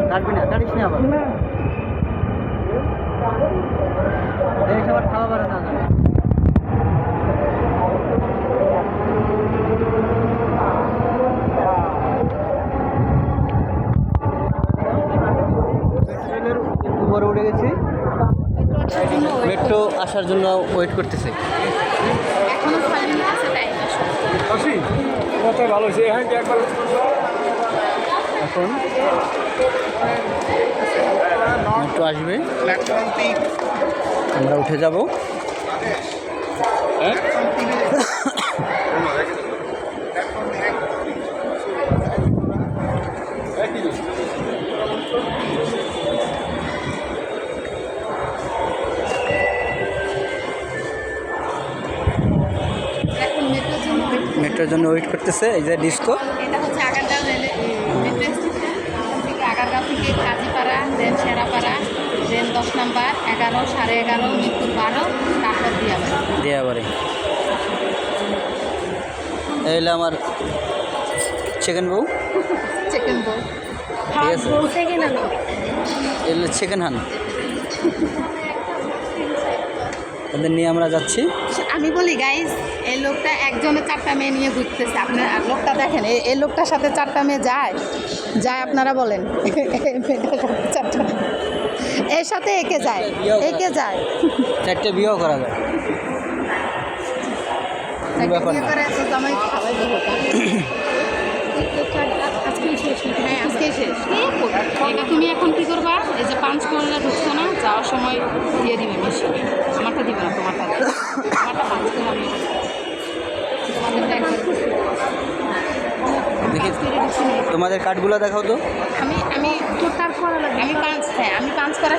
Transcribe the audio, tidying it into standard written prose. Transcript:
কাটবি না, কাটিস না আবার। এই সবার খাওয়া পারে না জানে। উপরে উঠে গেছি, মেট্রো আসার জন্য ওয়েট করতেছে। ভালো হয়েছে একবার এখন মেট্রো আসবে, আমরা উঠে যাব। মেট্রোর জন্য ওয়েট করতেছে। এই যে ডিস্কো, এটা হচ্ছে আগারগাঁও রেলে মেট্রো স্টেশন থেকে, আগারগাঁও থেকে কাজীপাড়া, দেন শেরাপাড়া, দেন 10 নাম্বার, 11, 11:30, মিরপুর 12, তারপর দিয়াবাড়ি। এই হলো আমার চিকেন বউ, চিকেন বোল। ঠিক আছে, এই হলো চিকেন হান। ওদের নিয়ে আমরা যাচ্ছি। আমি বলি গাইস, এই লোকটা একজনে 4টা মেয়ে নিয়ে ঘুরতেছে। আপনার লোকটা দেখেন, এই লোকটার সাথে 4টা মেয়ে যায় যায় আপনারা বলেন। এর সাথে একে যায়, একে যায়, 4টে বিয়েও করা যায়। ব্যাপার না। হ্যাঁ, আজকেই শেষ। এটা তুমি এখন কি করবা? এই যে পাঞ্চ করলে ঢুকছো না, যাওয়ার সময় দিয়ে দিবে মেশিনে। আমারটা দিবে না, তোমারটা দিবে। আমারটা পাঞ্চ করে আমি তোমাদেরটা একবার দেখি তোমাদের কার্ডগুলো দেখাও তো। আমি পাঞ্চ, হ্যাঁ আমি পাঞ্চ করা